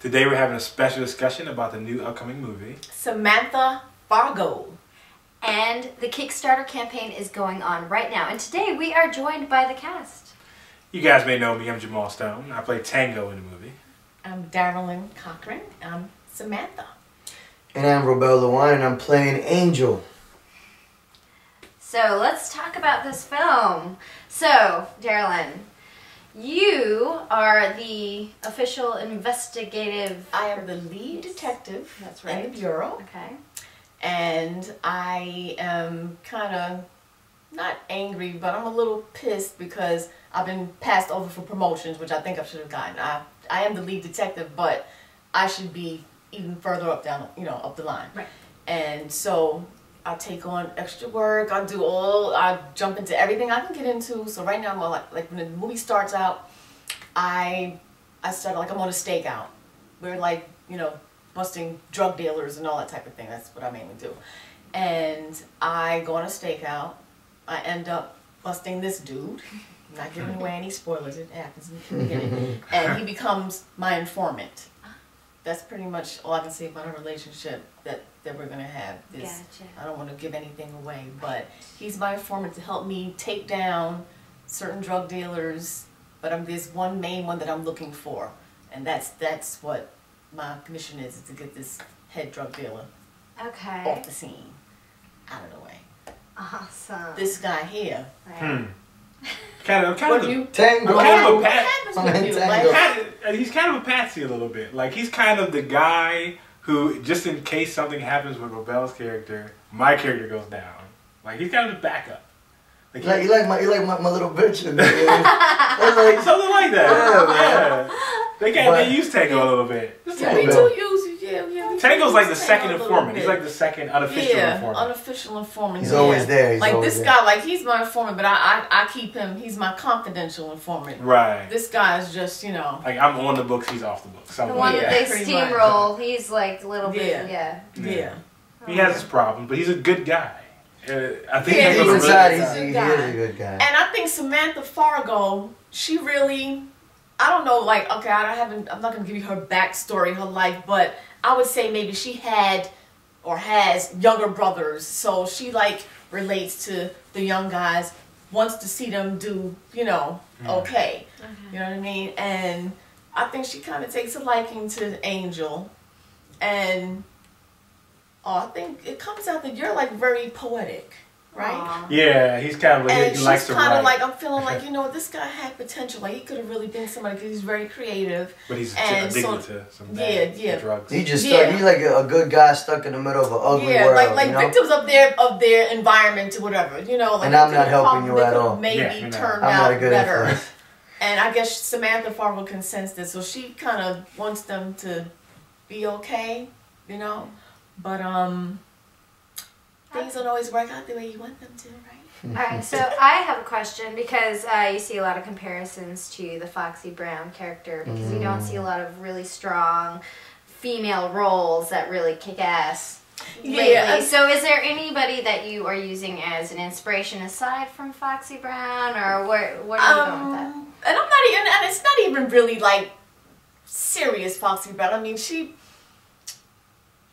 Today we're having a special discussion about the new upcoming movie, Samantha, Fargo. And the Kickstarter campaign is going on right now. And today we are joined by the cast. You guys may know me, I'm Jamal Stone. I play Tango in the movie. I'm Darylyn Cochran. I'm Samantha. And I'm Robel Lewine, and I'm playing Angel. So let's talk about this film. So, Darylyn, you are the official investigative... I am the lead detective. That's right. In the Bureau. Okay. And I am kind of, not angry, but I'm a little pissed because I've been passed over for promotions, which I think I should have gotten. I am the lead detective, but I should be even further up down, up the line. Right. And so I take on extra work. I jump into everything I can get into. So right now, I'm like when the movie starts out, I start like I'm on a stakeout. We're like, busting drug dealers and all that type of thing. That's what I mainly do. And I go on a stakeout. I end up busting this dude. I'm not giving away any spoilers. It happens in the beginning. And he becomes my informant. That's pretty much all I can say about our relationship that we're going to have. Gotcha. I don't want to give anything away, but he's my informant to help me take down certain drug dealers. But there's one main one that I'm looking for. And that's what my mission is to get this head drug dealer off the scene, out of the way. Awesome. This guy here. Right. Kind of Tango. He's kind of a patsy a little bit. Like, he's kind of the guy who, just in case something happens with Robel's character, my character goes down. Like, he's kind of the backup. You like my little bitch. Something like that. Yeah. They use Tango a little bit. Tango's like the second informant. He's like the second unofficial informant. Unofficial informant. He's always there. He's like this guy, like he's my informant, but I keep him. He's my confidential informant. Right. This guy is just like I'm on the books, he's off the books. The one that they steamroll. He's like a little bit. Yeah. He has his problems, but he's a good guy. I think he's inside. He is a good guy. And I think Samantha Fargo, she really, I don't know, like, okay, I'm not going to give you her backstory, her life, but I would say maybe she had or has younger brothers, so she, like, relates to the young guys, wants to see them do, okay. You know what I mean? And I think she kind of takes a liking to Angel, and I think it comes out that you're, like, very poetic. Right? Aww. Yeah, he's kind of like, he likes to write. And she's kind of like, I'm feeling like, this guy had potential. Like, he could have really been somebody because he's very creative. But he's addicted to some drugs. He just stuck, he's like a good guy stuck in the middle of an ugly world. Like victims of their environment or whatever, Like, and I'm not helping you at all. Maybe turned out better. And I guess Samantha Fargo can sense this, so she kind of wants them to be okay, But things don't always work out the way you want them to, right? Alright, so I have a question because you see a lot of comparisons to the Foxy Brown character because you don't see a lot of really strong female roles that really kick ass lately. So is there anybody that you are using as an inspiration aside from Foxy Brown, or what are you going with that? And it's not even really like serious Foxy Brown. I mean,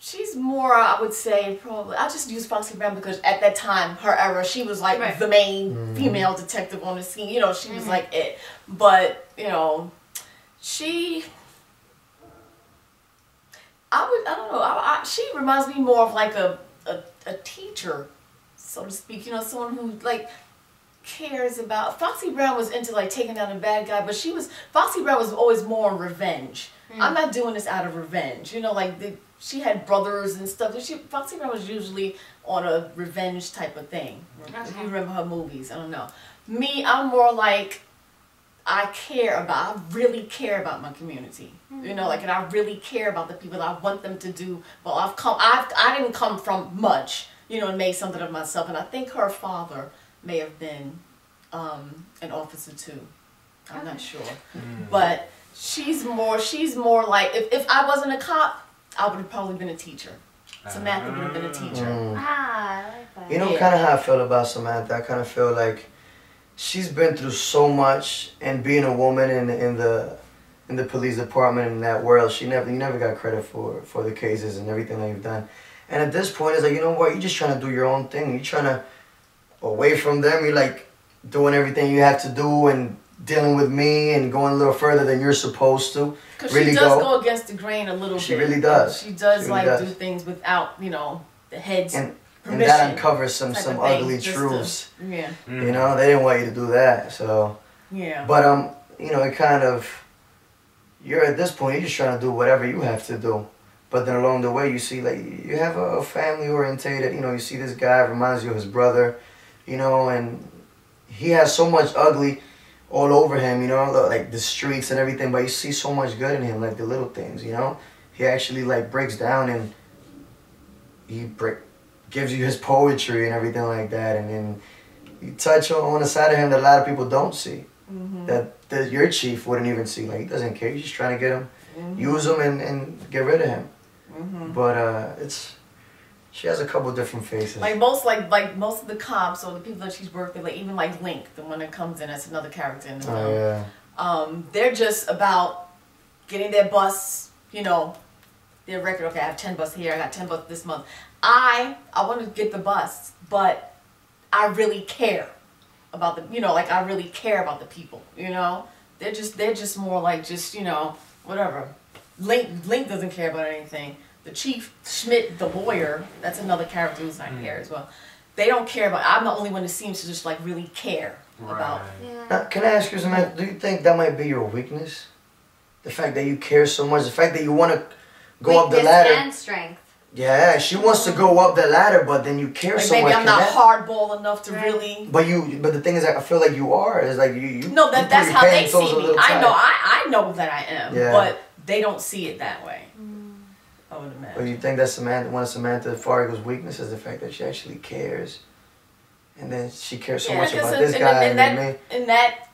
She's more, I would say, probably, I just use Foxy Brown because at that time, her era, she was like the main female detective on the scene. She was like it. But, she reminds me more of like a teacher, so to speak. Someone who like cares about, Foxy Brown was into like taking down a bad guy, but Foxy Brown was always more on revenge. I'm not doing this out of revenge. She had brothers and stuff. Foxy Brown was usually on a revenge type of thing. If you remember her movies, I don't know. Me, I'm more like, I really care about my community. And I really care about the people that I want them to do. Well, I didn't come from much, and made something of myself. And I think her father may have been an officer too. I'm not sure. But she's more like, if I wasn't a cop, I would have probably been a teacher. Samantha would have been a teacher. I like that. You know kind of how I feel about Samantha? I kind of feel like she's been through so much, and being a woman in the in the police department in that world. You never got credit for the cases and everything that you've done. And at this point, it's like, you know what? You're just trying to do your own thing. You're trying to away from them. You're like doing everything you have to do and dealing with me and going a little further than you're supposed to. Because she does go against the grain a little bit. She really does. She does do things without, you know, the head's permission. And that uncovers some ugly truths. Yeah. You know, they didn't want you to do that. So. Yeah. But you know, it kind of, you're at this point, you're just trying to do whatever you have to do. But then along the way, you see, like, you have a family orientated, you know, you see this guy reminds you of his brother, you know, and he has so much ugly all over him, you know, like the streets and everything, but you see so much good in him, like the little things, you know. He actually, like, breaks down and gives you his poetry and everything like that, and then you touch on a side of him that a lot of people don't see. That your chief wouldn't even see. Like, he doesn't care. He's just trying to get him, use him, and get rid of him. But she has a couple different faces. Like most of the cops or the people that she's worked with, like even like Link, the one that comes in as another character in the film. Oh, yeah. They're just about getting their busts, you know, their record. Okay, I have 10 busts here. I got 10 busts this month. I want to get the busts, but I really care about the, you know, like I really care about the people, you know. They're just more like just, you know, whatever. Link doesn't care about anything. The chief Schmidt, the lawyer, that's another character who's not here as well. They don't care about. I'm the only one that seems to just like really care about. Now, can I ask you, Samantha? Do you think that might be your weakness? The fact that you care so much, the fact that you want to go up the ladder. Weakness and strength. Yeah, she wants to go up the ladder, but then you care like so much. Maybe I'm not hardball enough to really. But the thing is, I feel like you are. It's like you. No, that's how they see me. I know that I am, yeah. But they don't see it that way. I would imagine. But you think that's one of Samantha Fargo's weaknesses is the fact that she actually cares, and then she cares so much about this guy and me. In that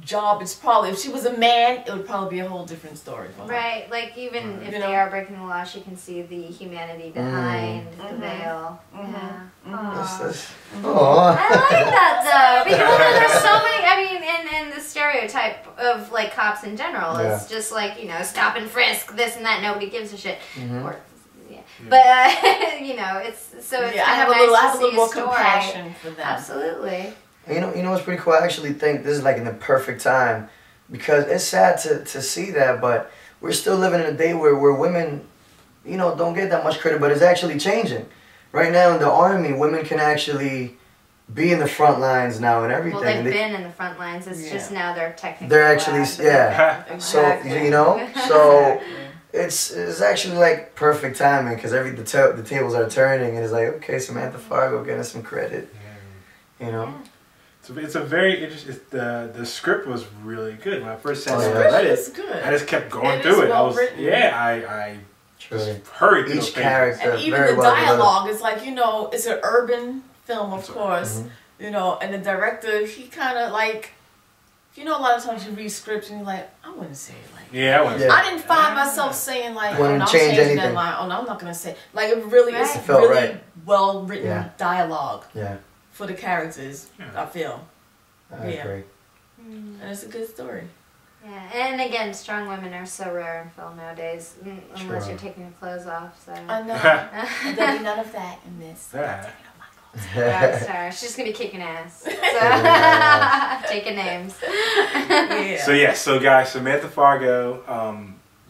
job, it's probably, if she was a man, it would probably be a whole different story for her. Right, like even if they are breaking the law, she can see the humanity behind the veil. Yeah. I like that though, because there's so many. I mean, in the stereotype of like cops in general, it's just like, you know, stop and frisk, this and that. Nobody gives a shit. Or, but you know, it's so. It's I have a little more compassion for them. Absolutely. You know what's pretty cool? I actually think this is like in the perfect time, because it's sad to see that, but we're still living in a day where women, you know, don't get that much credit, but it's actually changing. Right now in the army, women can actually be in the front lines now and everything. Well, they've been in the front lines. It's just now they're technically. They're actually Exactly. So you know, so it's actually like perfect timing, because the tables are turning, and it's like, okay, Samantha Fargo getting some credit. You know. Yeah. So it's a very interesting. The script was really good when I first sat down and read it. Good. I just kept going through it. Well I was I just hurried through each character. And even the dialogue is like, you know, it's an urban film, of course, you know, and the director, he kind of like, you know, a lot of times you read scripts and you're like, I wouldn't say it like that. I didn't find myself saying like, oh, no, I'm changing that line. Oh no, I'm not gonna say. Like it really is really well written dialogue. Yeah. For the characters, I feel. I agree. And it's a good story. Yeah, and again, strong women are so rare in film nowadays, unless you're taking your clothes off. So I know. There'll be none of that in this. She's just gonna be kicking ass. So taking names. So guys, Samantha Fargo.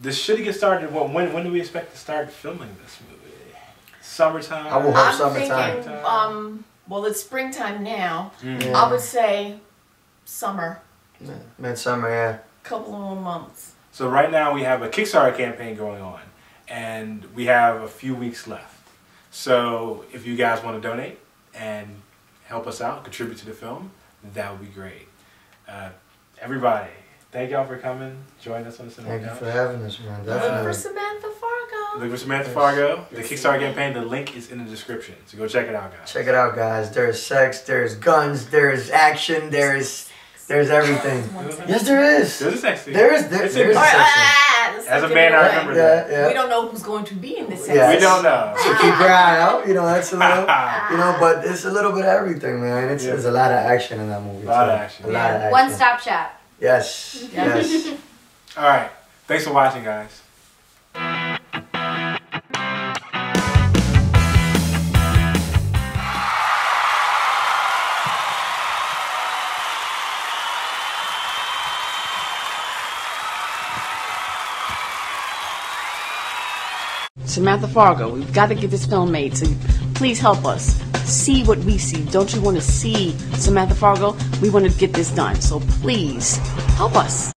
This should get started. When do we expect to start filming this movie? Summertime. I will hope summertime. Thinking, well, it's springtime now. I would say summer. Midsummer, yeah. Couple of more months. So right now we have a Kickstarter campaign going on, and we have a few weeks left. So if you guys want to donate and help us out, contribute to the film, that would be great. Everybody, thank y'all for coming, joining us on the Cinema Couch. Thank you for having us, man. Look for Samantha Fargo. Look for Samantha Fargo. The Kickstarter campaign, the link is in the description. So go check it out, guys. Check it out, guys. There's sex, there's guns, there's action, there's everything. Yes, there is. There's a sex scene. There is a sex scene. As a man, I remember that. Yeah. We don't know who's going to be in this sex scene. We don't know. So keep your eye out. You know, that's a little, you know, but it's a little bit of everything, man. There's a lot of action in that movie. A lot of action. A lot of action. One-stop shop. Yes. All right. Thanks for watching, guys. Samantha Fargo, we've got to get this film made, so please help us. See what we see. Don't you want to see Samantha Fargo? We want to get this done, so please help us.